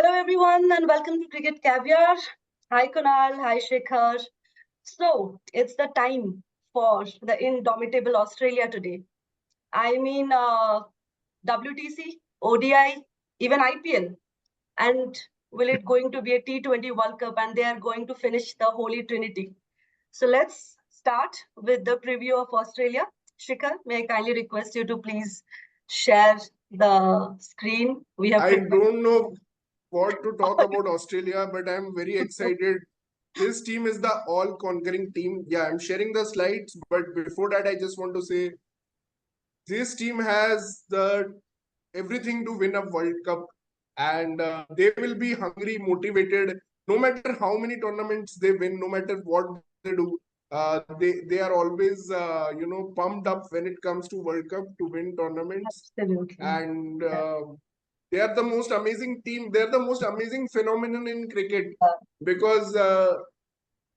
Hello everyone and welcome to Cricket Caviar. Hi Kunal, hi Shekhar. So it's the time for the indomitable Australia today. I mean WTC, ODI, even IPL. And will it going to be a T20 World Cup and they are going to finish the Holy Trinity. So let's start with the preview of Australia. Shekhar, may I kindly request you to please share the screen. We have I don't know what to talk about Australia, but I'm very excited. This team is the all-conquering team. Yeah, I'm sharing the slides, but before that, I just want to say this team has the everything to win a World Cup, and they will be hungry, motivated. No matter how many tournaments they win, no matter what they do, they are always pumped up when it comes to World Cup to win tournaments. Absolutely. And they are the most amazing team. They are the most amazing phenomenon in cricket because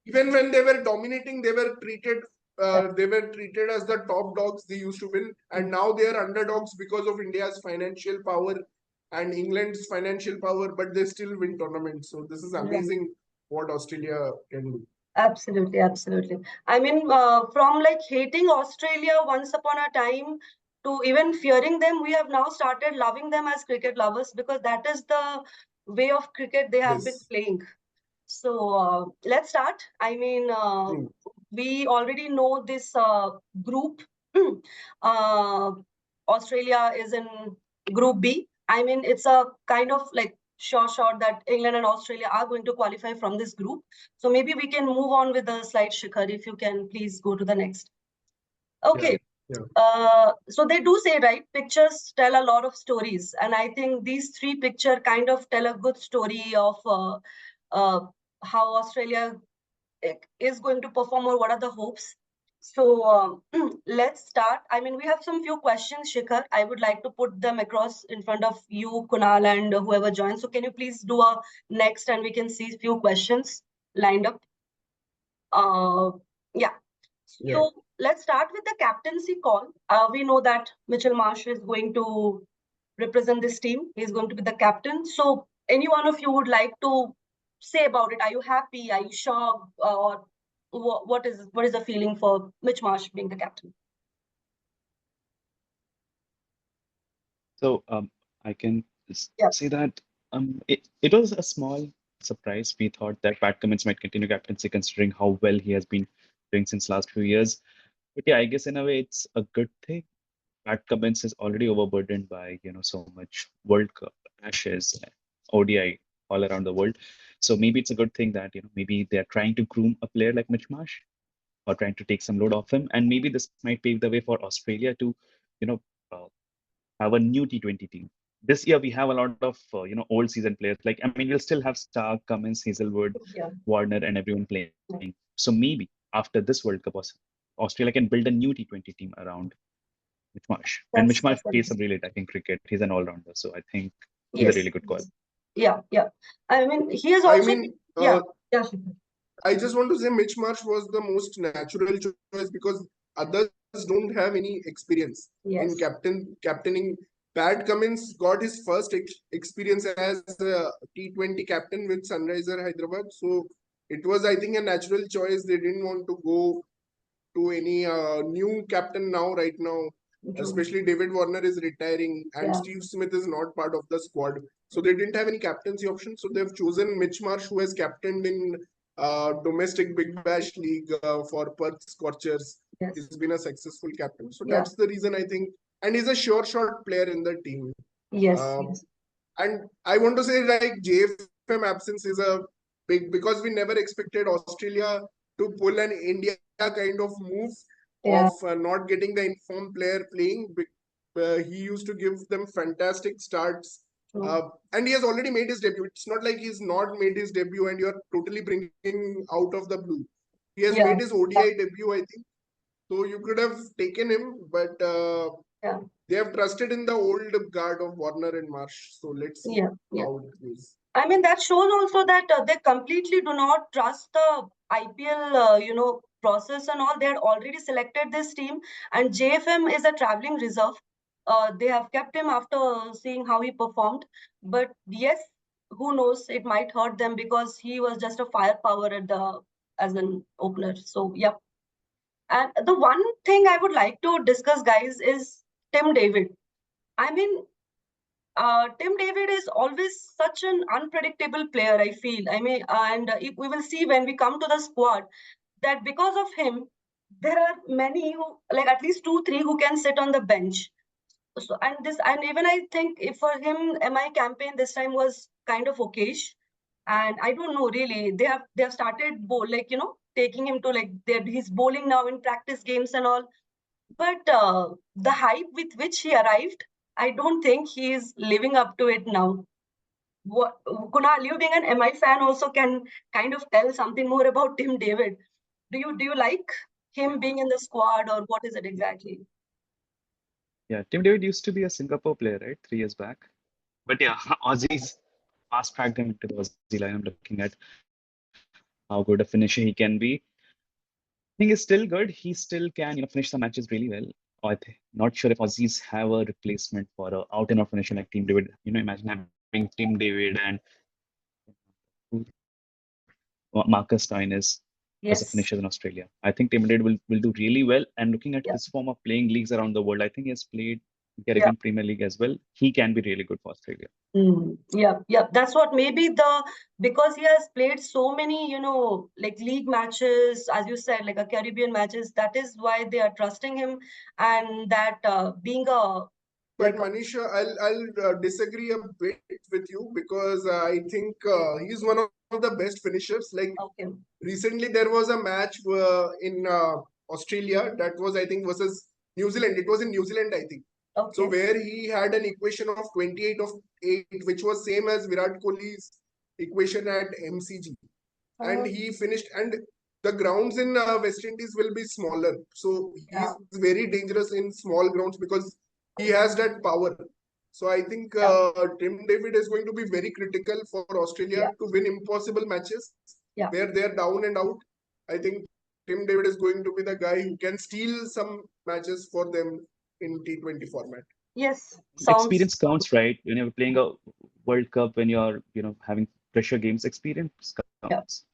even when they were dominating, they were treated as the top dogs. They used to win, and now they are underdogs because of India's financial power and England's financial power, but they still win tournaments. So this is amazing what Australia can do. Absolutely, absolutely. I mean, from like hating Australia once upon a time to even fearing them, we have now started loving them as cricket lovers because that is the way of cricket they have been playing. So let's start. I mean, we already know this group. Australia is in Group B. I mean, it's a kind of like sure that England and Australia are going to qualify from this group. So maybe we can move on with the slide, Shikhar, if you can please go to the next. Okay. So they do say, right, pictures tell a lot of stories. And I think these three pictures kind of tell a good story of how Australia is going to perform or what are the hopes. So let's start. I mean, we have some few questions, Shikhar. I would like to put them across in front of you, Kunal, and whoever joins. So can you please do a next and we can see few questions lined up. Yeah. So let's start with the captaincy call. We know that Mitchell Marsh is going to represent this team. He's going to be the captain. So any one of you would like to say about it? Are you happy? Are you shocked? Or what is the feeling for Mitch Marsh being the captain? So I can say that it was a small surprise. We thought that Pat Cummins might continue captaincy considering how well he has been doing since last few years. But yeah, I guess in a way it's a good thing. Pat Cummins is already overburdened by so much World Cup, Ashes, ODI all around the world. So maybe it's a good thing that maybe they're trying to groom a player like Mitch Marsh or trying to take some load off him, and maybe this might pave the way for Australia to have a new T20 team. This year we have a lot of old season players. Like I mean, we'll still have Stark, Cummins, Hazelwood, Warner, and everyone playing. So maybe after this World Cup, Australia can build a new T20 team around Mitch Marsh. And Mitch Marsh plays some really attacking cricket. He's an all-rounder, so I think he's a really good call. Yeah. I mean, he is also. I just want to say Mitch Marsh was the most natural choice because others don't have any experience in captaining. Pat Cummins got his first experience as a T20 captain with Sunriser Hyderabad. So it was, I think, a natural choice. They didn't want to go to any new captain right now. Especially David Warner is retiring and Steve Smith is not part of the squad. So they didn't have any captaincy option. So they've chosen Mitch Marsh, who has captained in domestic Big Bash League for Perth Scorchers. He's been a successful captain. So that's the reason I think. And he's a sure shot player in the team. And I want to say like JFM absence is a big, because we never expected Australia to pull an India kind of move of not getting the informed player playing. He used to give them fantastic starts. And he has already made his debut. It's not like he's not made his debut and you're totally bringing out of the blue. He has made his ODI debut, I think. So you could have taken him, but they have trusted in the old guard of Warner and Marsh. So let's see how it goes. I mean, that shows also that they completely do not trust the IPL, process and all. They had already selected this team, and JFM is a traveling reserve. They have kept him after seeing how he performed. But yes, who knows, it might hurt them because he was just a firepower as an opener. So yeah. And the one thing I would like to discuss, guys, is Tim David. I mean, Tim David is always such an unpredictable player, I feel. I mean, and we will see when we come to the squad that because of him, there are many who, like at least 2, 3 who can sit on the bench. So, and even I think if for him, MI campaign this time was kind of okayish. And I don't know really, they have started taking him to he's bowling now in practice games and all. But the hype with which he arrived, I don't think he is living up to it now. Kunal, you being an MI fan also can kind of tell something more about Tim David. Do you like him being in the squad, or what is it exactly? Yeah, Tim David used to be a Singapore player, right? 3 years back. But yeah, Aussies fast tracked him into the Aussie line. I'm looking at how good a finisher he can be. I think he's still good. He still can, finish some matches really well. Not sure if Aussies have a replacement for a out-and-out finisher like Tim David. Imagine having Tim David and Marcus Stoinis as a finisher in Australia. I think Tim David will do really well. And looking at his form of playing leagues around the world, I think he has played Caribbean Premier League as well. He can be really good for Australia. Yeah. That's what maybe because he has played so many, league matches, as you said, like a Caribbean matches. That is why they are trusting him, and that being a. But Manisha, I'll disagree a bit with you because I think he's one of the best finishers. Like recently, there was a match in Australia that was, I think, versus New Zealand. It was in New Zealand, I think. So where he had an equation of 28 of 8, which was same as Virat Kohli's equation at MCG, and he finished. And the grounds in West Indies will be smaller, so he's very dangerous in small grounds because he has that power. So I think Tim David is going to be very critical for Australia to win impossible matches where they're down and out. I think Tim David is going to be the guy who can steal some matches for them in T20 format. Yes. Experience counts, right? When you're playing a World Cup, when you're, having pressure games, experience counts.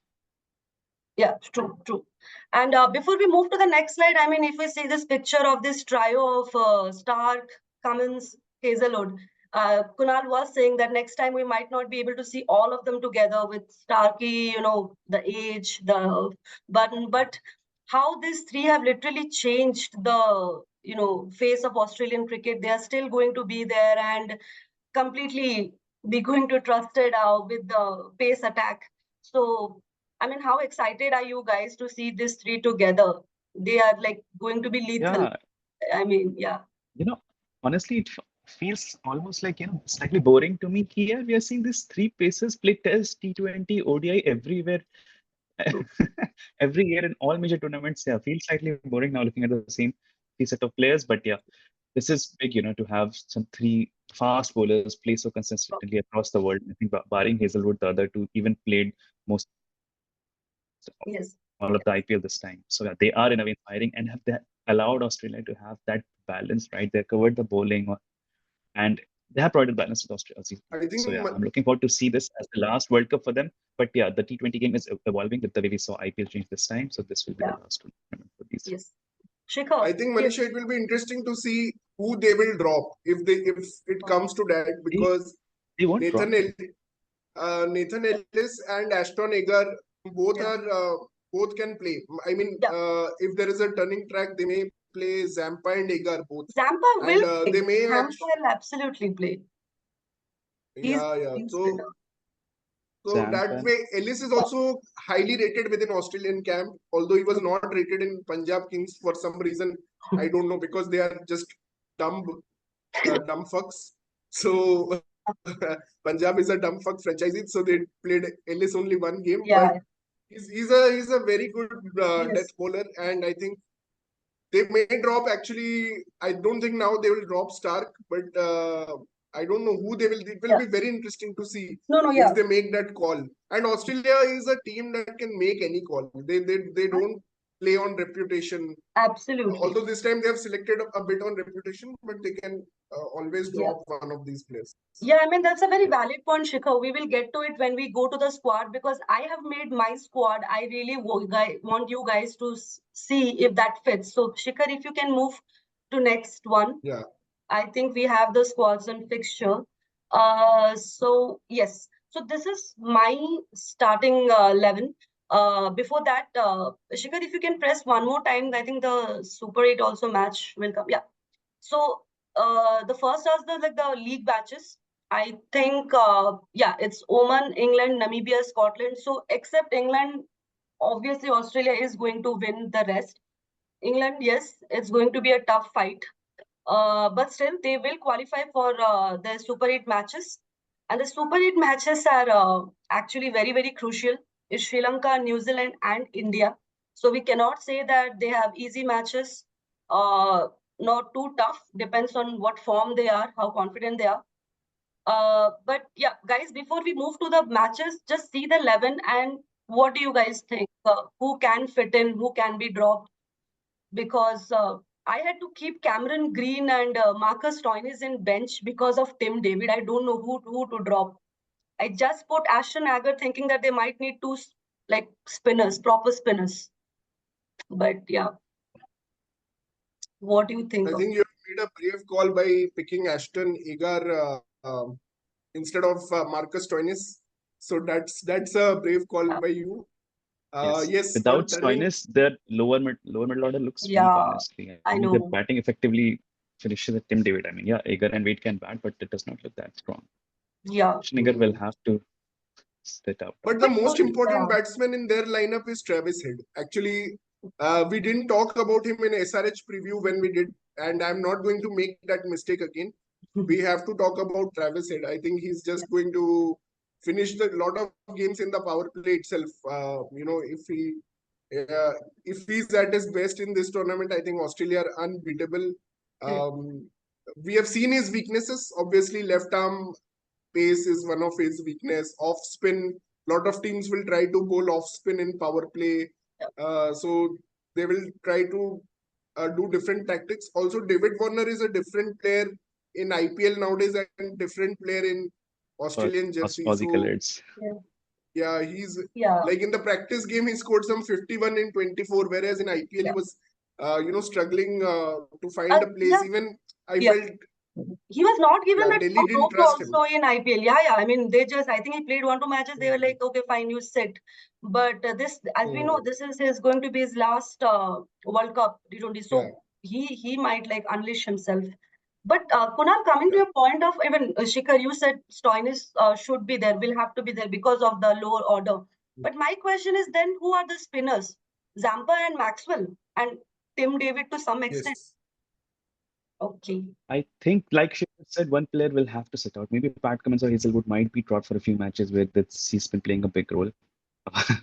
Yeah, true. And before we move to the next slide, I mean, if we see this picture of this trio of Stark, Cummins, Hazelwood, Kunal was saying that next time we might not be able to see all of them together with Starkey, the age, the button, but how these three have literally changed the, face of Australian cricket. They are still going to be there and completely be going to trust it with the pace attack. So I mean, how excited are you guys to see these three together? They are going to be lethal. Yeah. I mean, yeah. Honestly, it feels almost like, slightly boring to me. Here, we are seeing these three paces play Test, T20, ODI everywhere, every year in all major tournaments. Yeah, feels slightly boring now looking at the same three set of players. But yeah, this is big, to have some three fast bowlers play so consistently across the world. I think barring Hazelwood, the other two even played most all of the IPL this time. So yeah, they are in a way inspiring and have allowed Australia to have that balance, right? They covered the bowling and they have provided balance with Australia. So yeah, I'm looking forward to see this as the last World Cup for them. But yeah, the T20 game is evolving with the way we saw IPL change this time. So this will be the last tournament for these. Yes. Shikhar, I think Manisha, it will be interesting to see who they will drop if it comes to that, because they won't Nathan Ellis and Ashton Agar both can play. I mean, if there is a turning track, they may play Zampa and Agar both. Zampa will play. They may will absolutely play. So that way, Ellis is also highly rated within Australian camp, although he was not rated in Punjab Kings for some reason. I don't know, because they are just dumb fucks. So Punjab is a dumb fuck franchise, so they played Ellis only one game. Yeah. But he's a very good death bowler, and I think they may drop. Actually, I don't think now they will drop Stark, but I don't know who they will. It will be very interesting to see if they make that call. And Australia is a team that can make any call. They don't play on reputation. Absolutely. Although this time they have selected a bit on reputation, but they can always drop one of these players. Yeah, I mean, that's a very valid point, Shikhar. We will get to it when we go to the squad, because I have made my squad. I really want you guys to see if that fits. So, Shikhar, if you can move to next one. Yeah. I think we have the squads and fixture. So yes, so this is my starting 11. Before that, Shikhar, if you can press one more time, I think the Super 8 also match will come. Yeah. So the first is the league matches. I think yeah, it's Oman, England, Namibia, Scotland. So except England, obviously Australia is going to win the rest. England, yes, it's going to be a tough fight. But still, they will qualify for the Super 8 matches. And the Super 8 matches are actually very, very crucial. It's Sri Lanka, New Zealand, and India. So we cannot say that they have easy matches, not too tough. Depends on what form they are, how confident they are. But yeah, guys, before we move to the matches, just see the 11 and what do you guys think? Who can fit in, who can be dropped? Because I had to keep Cameron Green and Marcus Stoinis in bench because of Tim David. I don't know who to drop. I just put Ashton Agar thinking that they might need two like spinners, proper spinners. But yeah, what do you think? I think you made a brave call by picking Ashton Agar instead of Marcus Stoinis. So that's a brave call by you. Yes, without Stoinis, their lower middle order looks weak, honestly. I know. Their batting effectively finishes at Tim David. I mean, yeah, Agar and Wade can bat, but it does not look that strong. Yeah. Agar will have to sit up. But the most important batsman in their lineup is Travis Head. Actually, we didn't talk about him in SRH preview when we did, and I'm not going to make that mistake again. We have to talk about Travis Head. I think he's just going to finish a lot of games in the power play itself. You know, if he's at his best in this tournament, I think Australia are unbeatable. We have seen his weaknesses. Obviously, left arm pace is one of his weakness. Off spin, lot of teams will try to bowl off spin in power play. So they will try to do different tactics. Also, David Warner is a different player in IPL nowadays and different player in Australian jersey. Aussie colors. Yeah, he's like in the practice game, he scored some 51 in 24, whereas in IPL he was, struggling to find a place. Even I felt he was not given that Delhi didn't trust him. Also in IPL. Yeah. I mean, I think he played 1-2 matches. They were like, okay, fine, you sit. But this, as we know, this is going to be his last World Cup T20. So he might like unleash himself. But Kunal, coming to your point of even Shikhar, you said Stoinis should be there, will have to be there because of the lower order. But my question is then who are the spinners? Zampa and Maxwell and Tim David to some extent. Yes. Okay. I think, like she said, one player will have to sit out. Maybe Pat Cummins or Hazelwood might be dropped for a few matches where he's been playing a big role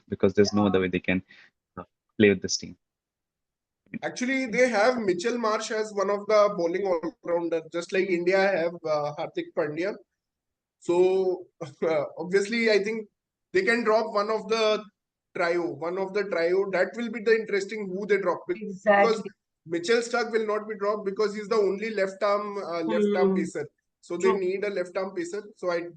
because there's no other way they can play with this team. Actually, they have Mitchell Marsh as one of the bowling all-rounder, just like India have Hardik Pandya. So obviously, I think they can drop one of the trio. That will be the interesting who they drop because Mitchell Starc will not be dropped because he's the only left arm pacer. So they need a left arm pacer. So it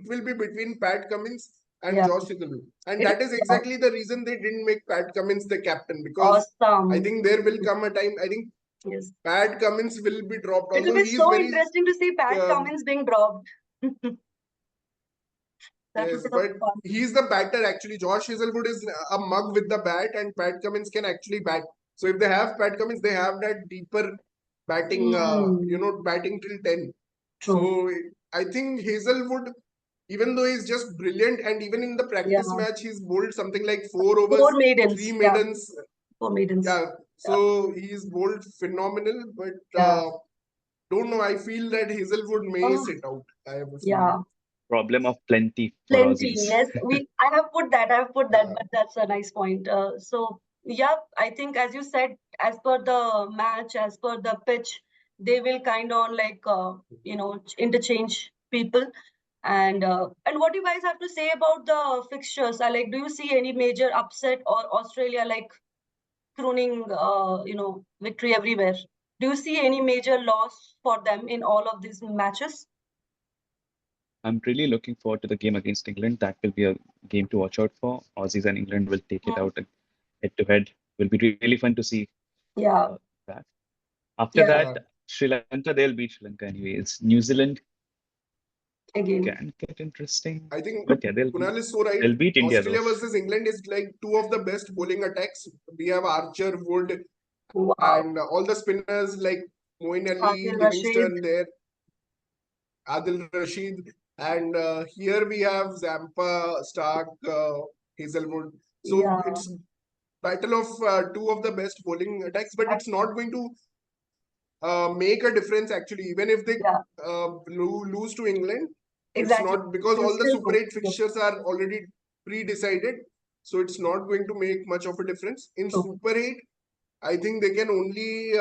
will be between Pat Cummins and Josh Hazlewood. And that is exactly the reason they didn't make Pat Cummins the captain, because I think there will come a time, I think Pat Cummins will be dropped. It will be so interesting to see Pat Cummins being dropped. Yes, but he's the batter actually. Josh Hazlewood is a mug with the bat, and Pat Cummins can actually bat. So if they have Pat Cummins, they have that deeper batting, batting till 10. So I think Hazlewood, even though he's just brilliant, and even in the practice match, he's bowled something like 4 overs, 3 maidens. 4 maidens. So he's bowled phenomenal, but don't know. I feel that Hazlewood may sit out. I have a feeling. Problem of plenty for Aussies. Yes, I have put that, but that's a nice point. So yeah, I think as you said, as per the match, as per the pitch, they will kind of like interchange people. And what do you guys have to say about the fixtures? Do you see any major upset or Australia like crooning, victory everywhere. Do you see any major loss for them in all of these matches? I'm really looking forward to the game against England. That will be a game to watch out for. Aussies and England will take it out head to head. Will be really fun to see that. After that, Sri Lanka, they'll beat Sri Lanka anyways. New Zealand again can get interesting. I think But yeah, Kunal is so right. They'll beat India Australia though. versus England is like two of the best bowling attacks. We have Archer, Wood, wow. and all the spinners like Moeen Ali, Adil Livingston Rashid. there, Adil Rashid, and here we have Zampa, Stark, Hazelwood. So it's battle of two of the best bowling attacks, but it's not going to make a difference actually. Even if they lose to England, it's not, because all the Super 8 fixtures are already pre-decided. So it's not going to make much of a difference. In Super 8, I think they can only,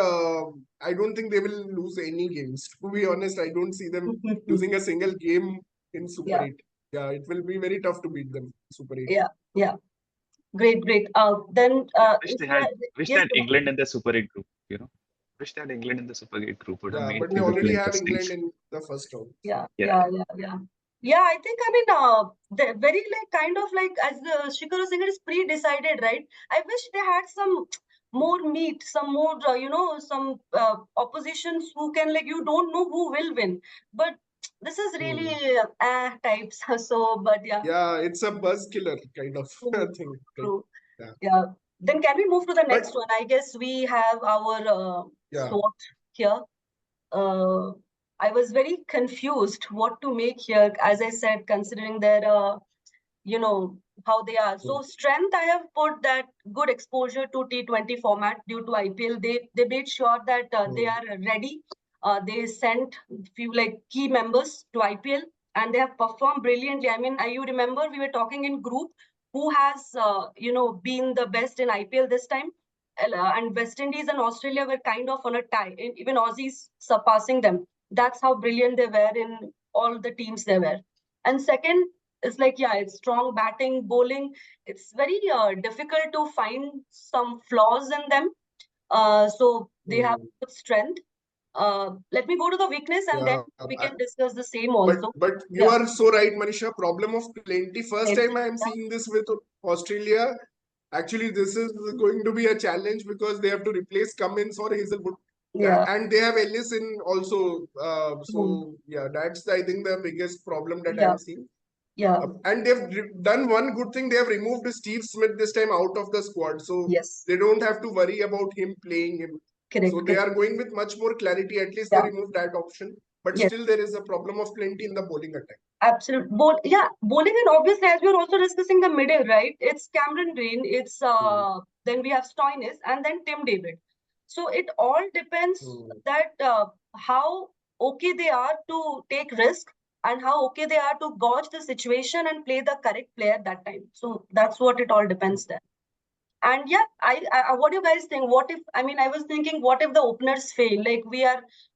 I don't think they will lose any games. To be honest, I don't see them losing a single game in Super 8. Yeah, it will be very tough to beat them, Super 8. Yeah. Great. Then wish they had England in the Super 8 group, Wish they had England in the Super 8 group. Would have made but they already have England in the first round. Yeah. I think, they're very kind of as the Shikhar was saying, it is pre-decided, right? I wish they had some more meat, some more, some oppositions who can you don't know who will win. But this is really types. So, but yeah, it's a buzz killer kind of thing. True. Yeah. Then can we move to the next one? I guess we have our slot here. I was very confused what to make here, as I said, considering their, how they are. So strength, I have put that good exposure to T20 format due to IPL. They made sure that they are ready. They sent few key members to IPL and they have performed brilliantly. I mean, you remember we were talking in group who has, been the best in IPL this time. And West Indies and Australia were kind of on a tie, even Aussies surpassing them. That's how brilliant they were in all the teams they were. And second, it's it's strong batting, bowling. It's very difficult to find some flaws in them. So they have good strength. Let me go to the weakness and then we can discuss the same also. But you are so right, Manisha. Problem of plenty. First time I am seeing this with Australia. Actually, this is going to be a challenge because they have to replace Cummins or Hazelwood. And they have Ellis in also. So yeah, that's I think the biggest problem that I'm seeing. And they've done one good thing. They have removed Steve Smith this time out of the squad. So they don't have to worry about him playing him. So they are going with much more clarity. At least they removed that option. But still there is a problem of plenty in the bowling attack. Absolutely. Bowling, and obviously as we are also discussing the middle, right? It's Cameron Green, it's then we have Stoinis and then Tim David. So it all depends that how okay they are to take risk and how okay they are to gauge the situation and play the correct player that time. So that's what it all depends there. And I what do you guys think? What if, I mean, I was thinking, what if the openers fail?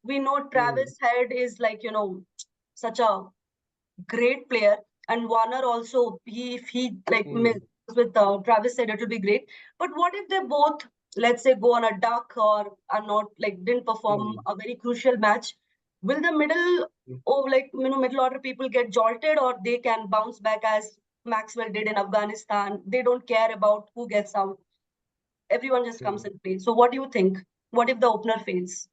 We know Travis Head is such a great player, and Warner also, if he misses with Travis Head, it will be great. But what if they both, let's say, go on a duck or are not didn't perform a very crucial match? Will the middle middle order people get jolted, or they can bounce back as Maxwell did in Afghanistan? They don't care about who gets out. Everyone just comes and plays. So what do you think? What if the opener fails?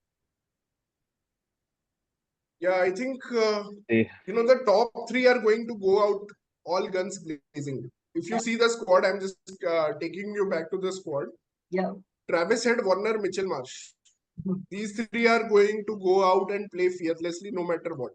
Yeah, I think, the top three are going to go out all guns blazing. If you see the squad, I'm just taking you back to the squad. Yeah. Travis Head, Warner, Mitchell Marsh. These three are going to go out and play fearlessly no matter what.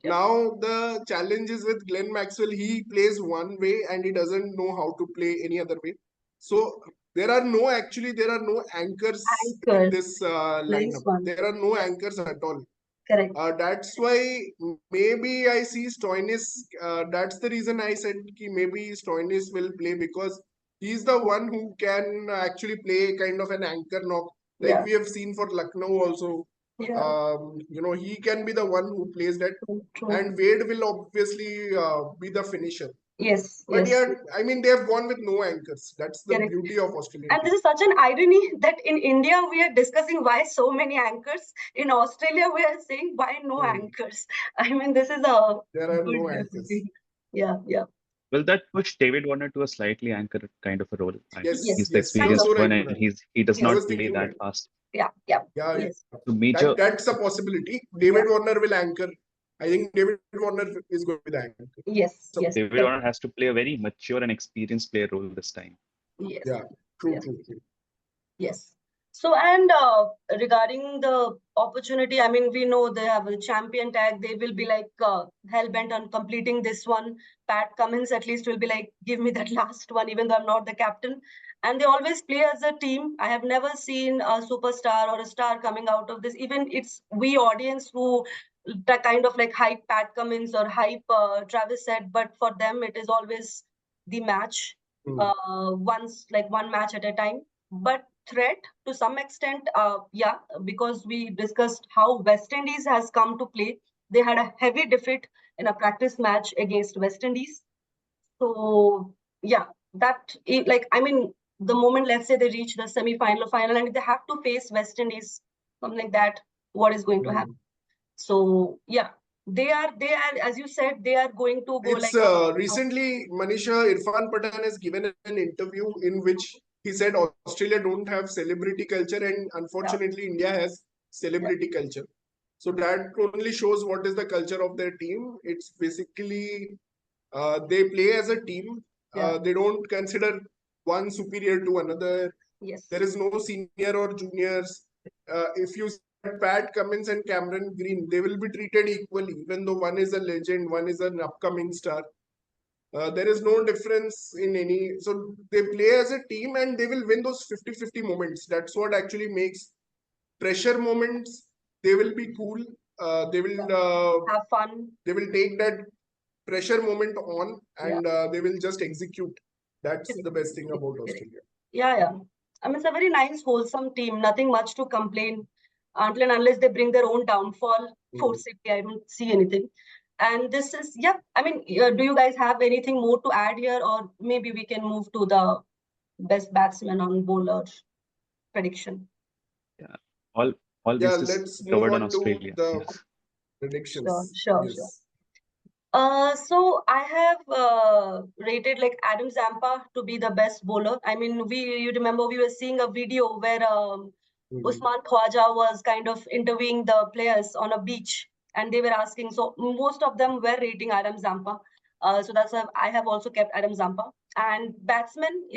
Now, the challenge is with Glenn Maxwell. He plays one way and he doesn't know how to play any other way. So, there are no anchors in this lineup. Nice. There are no anchors at all. Correct. That's why maybe I see Stoinis. That's the reason I said maybe Stoinis will play, because he's the one who can actually play kind of an anchor knock. Like we have seen for Lucknow also. He can be the one who plays that. And Wade will obviously be the finisher. Yes, But yes. yeah, I mean, they have gone with no anchors. That's the Correct. beauty of Australia. And this is such an irony that in India we are discussing why so many anchors. In Australia we are saying why no anchors. I mean, this is a There are good no anchors. Yeah, yeah. Will that push David Warner to a slightly anchor kind of a role? Yes, He's the yes, you are experienced so one, right. and he does Yes. I not was play thinking that that. fast. Yeah, yeah. Yeah, Yes. So major, that's a possibility. David Warner will anchor. I think David Warner is going to be the anchor. Yes, So yes. David correct. Warner has to play a very mature and experienced player role this time. Yes. Yeah, true, Yes. true, true. Yes. So, and regarding the opportunity, I mean, we know they have a champion tag. They will be like hell bent on completing this one. Pat Cummins at least will be like, give me that last one, even though I'm not the captain. And they always play as a team. I have never seen a superstar or a star coming out of this. Even it's we audience who that kind of like hype Pat Cummins or hype Travis said, but for them it is always the match. Once like one match at a time. But threat to some extent, yeah, because we discussed how West Indies has come to play. They had a heavy defeat in a practice match against West Indies. So yeah, that like I mean, the moment let's say they reach the semi-final or final and they have to face West Indies, something like that, what is going to happen? So yeah, they are as you said, they are going to go It's like recently Manisha Irfan Pathan has given an interview in which he said Australia don't have celebrity culture and unfortunately India has celebrity culture. So that only shows what is the culture of their team. It's basically they play as a team. They don't consider one superior to another. Yes. There is no senior or juniors. If you Pat Cummins and Cameron Green, they will be treated equally, even though one is a legend, one is an upcoming star. There is no difference in any. So they play as a team and they will win those 50-50 moments. That's what actually makes pressure moments. They will be cool. They will have fun. They will take that pressure moment on and they will just execute. That's the best thing about Australia. Yeah. I mean, it's a very nice, wholesome team. Nothing much to complain until and unless they bring their own downfall. Forcibly, I don't see anything. And this is, yeah, I mean, do you guys have anything more to add here? Or maybe we can move to the best batsman on bowler prediction. Yeah, all this is let's move covered on on to Australia. the predictions. Sure. So I have rated like Adam Zampa to be the best bowler. I mean, you remember we were seeing a video where Usman Khwaja was kind of interviewing the players on a beach, and they were asking. So most of them were rating Adam Zampa. So that's why I have also kept Adam Zampa. And batsman,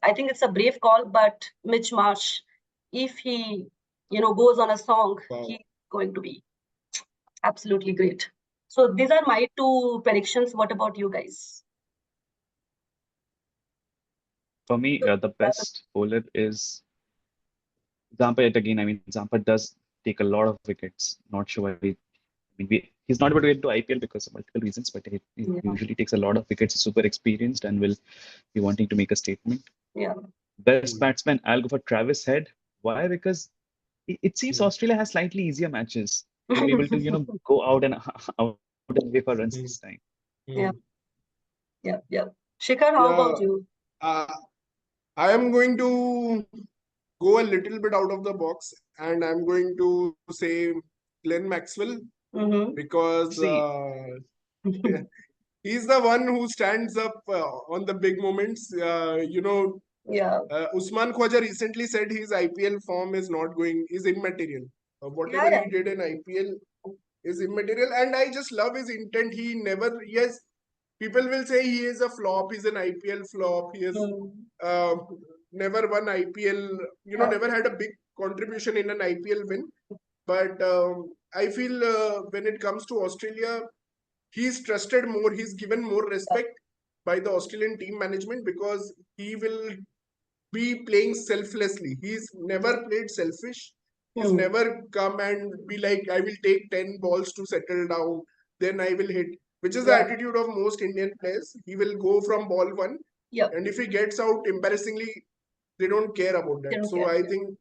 I think it's a brave call, but Mitch Marsh, if he goes on a song, he's going to be absolutely great. So these are my two predictions. What about you guys? For me, the best bowler is Zampa yet again. I mean, Zampa does take a lot of wickets. Not sure why. He's not able to get to IPL because of multiple reasons, but he usually takes a lot of wickets. He's super experienced and will be wanting to make a statement. Yeah. Best batsman, I'll go for Travis Head. Why? Because it seems Australia has slightly easier matches. They'll be able to, go out and away for runs this time. Yeah. Shikhar, how about you? I am going to go a little bit out of the box and I'm going to say Glenn Maxwell because he's the one who stands up on the big moments. Usman Khwaja recently said his IPL form is immaterial. Whatever he did in IPL is immaterial, and I just love his intent. People will say he is a flop. He's an IPL flop. He has never won IPL. Never had a big contribution in an IPL win. But I feel when it comes to Australia, he's trusted more. He's given more respect by the Australian team management because he will be playing selflessly. He's never played selfish. He's never come and be like, I will take 10 balls to settle down, then I will hit, which is the attitude of most Indian players. He will go from ball one. And if he gets out embarrassingly, they don't care about that. So I think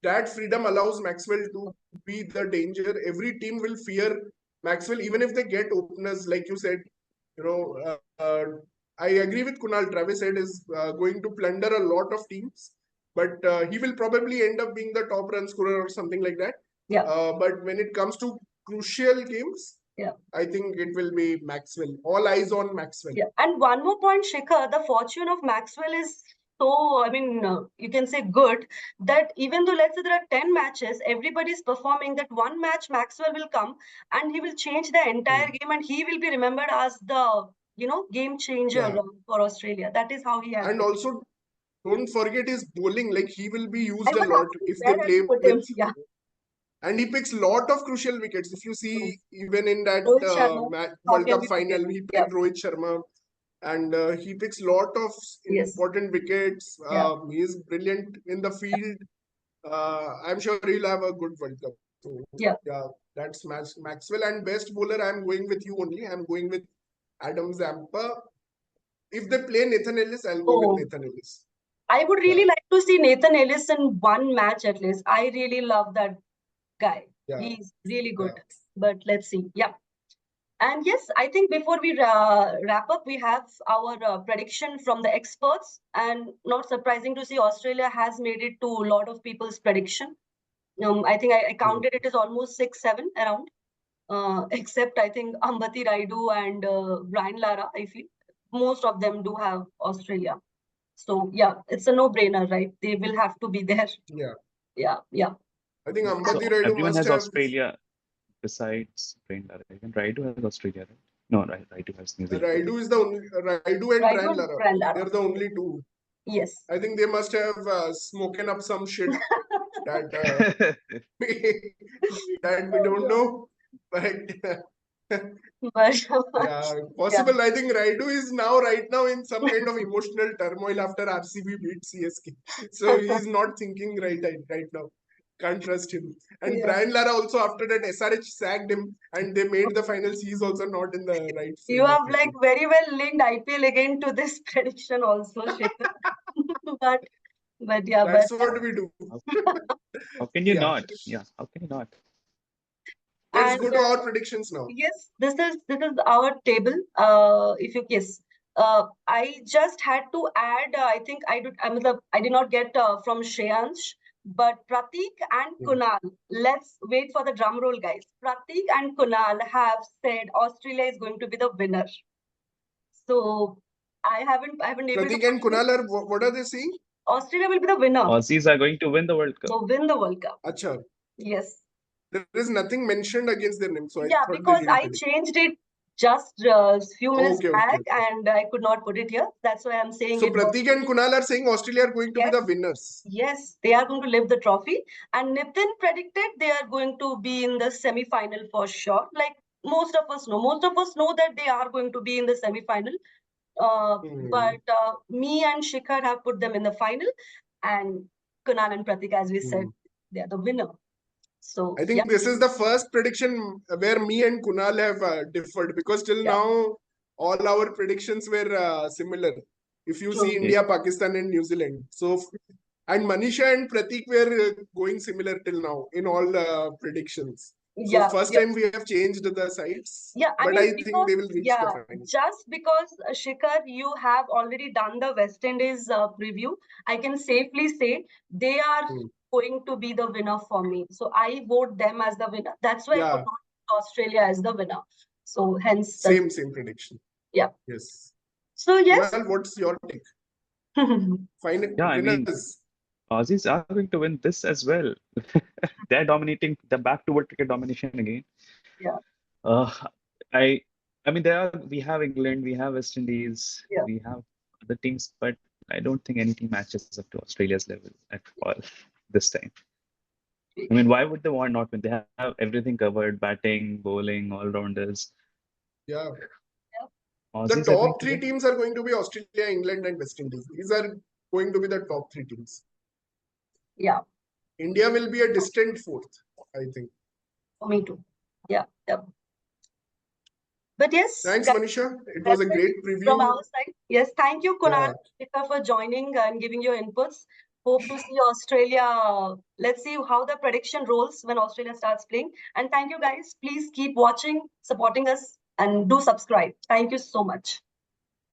that freedom allows Maxwell to be the danger. Every team will fear Maxwell, even if they get openers, like you said, I agree with Kunal. Travis Head is going to plunder a lot of teams, but he will probably end up being the top run scorer or something like that. Yeah. But when it comes to crucial games, yeah, I think it will be Maxwell. All eyes on Maxwell. Yeah. And one more point, Shikhar, the fortune of Maxwell is so, I mean, you can say good that even though let's say there are 10 matches, everybody's performing, that one match Maxwell will come and he will change the entire game and he will be remembered as the, game changer for Australia. That is how he has. And also, don't forget his bowling. Like, he will be used I a was lot asking if where they have play you put with. him? Yeah. And he picks lot of crucial wickets. If you see, even in that Rohit Sharma, World Cup we final, forget? he picked Rohit Sharma. And he picks lot of Yes. important wickets. He is brilliant in the field. I'm sure he'll have a good World Cup. So, Yeah. that's Maxwell. And best bowler, I'm going with you only. I'm going with Adam Zampa. If they play Nathan Ellis, I'll go with Nathan Ellis. I would really like to see Nathan Ellis in one match at least. I really love that guy. He's really good. But let's see. Yeah. And yes, I think before we wrap up, we have our prediction from the experts. And not surprising to see Australia has made it to a lot of people's prediction. I think I counted it as almost 6, 7 around. Except I think Ambati Raidu and Brian Lara, I feel. Most of them do have Australia. So yeah, it's a no-brainer, right? They will have to be there. Yeah. I think Ambati So Raidu everyone must has have Australia besides Brian Lara. Even Raidu has Australia, right? No, Raidu has New Zealand. Raidu is the only Raidu and Brian Lara. They're the only two. Yes. I think they must have smoking up some shit that that we don't know, but yeah, possible. Yeah. I think Raidu is right now in some kind of emotional turmoil after RCB beat CSK, so he's not thinking right now. Can't trust him. And Brian Lara also, after that SRH sacked him and they made the finals, he's also not in the right. You have like very well linked IPL again to this prediction also, Shikhar. but yeah, that's what we do. How can you not? Yeah, how can you not? Let's go to our predictions now. Yes, this is our table. If you I just had to add. I think I did not get from Shreyansh, but Pratik and Kunal. Let's wait for the drum roll, guys. Pratik and Kunal have said Australia is going to be the winner. So I haven't able Pratik and Kunal are what are they saying? Australia will be the winner. Aussies are going to win the World Cup. So win the World Cup. Acha. Yes. There is nothing mentioned against their name. So yeah, because I changed it just a few minutes back and I could not put it here. That's why I'm saying so Pratik and Kunal are saying Australia are going to be the winners. Yes, they are going to lift the trophy. And Nitin predicted they are going to be in the semi-final for sure. Like most of us know. Most of us know that they are going to be in the semi-final. But me and Shikhar have put them in the final. And Kunal and Pratik, as we said, they are the winner. So I think this is the first prediction where me and Kunal have differed, because till now all our predictions were similar. If you see India, Pakistan and New Zealand. So, and Manisha and Pratik were going similar till now in all predictions. So first time we have changed the sides. Yeah, I think they will reach the final. Just because Shikhar, you have already done the West Indies preview, I can safely say they are going to be the winner for me. So I vote them as the winner. That's why I put Australia as the winner. So hence same prediction. Yeah. Yes. So yes. Well, what's your take? Final. Yeah, I mean, Aussies are going to win this as well. They're dominating. They're back to world cricket domination again. Yeah. I mean, we have England, we have West Indies, we have other teams, but I don't think any team matches up to Australia's level at all this time. I mean, why would they not win? They have everything covered: batting, bowling, all-rounders. Yeah. Aussies the top three teams are going to be Australia, England, and West Indies. These are going to be the top three teams. Yeah. India will be a distant fourth, I think. For me too. Yeah. But yes. Thanks, Manisha. It was a great preview. From our side. Yes. Thank you, Kunal, for joining and giving your inputs. Hope to see Australia. Let's see how the prediction rolls when Australia starts playing. And thank you, guys. Please keep watching, supporting us, and do subscribe. Thank you so much.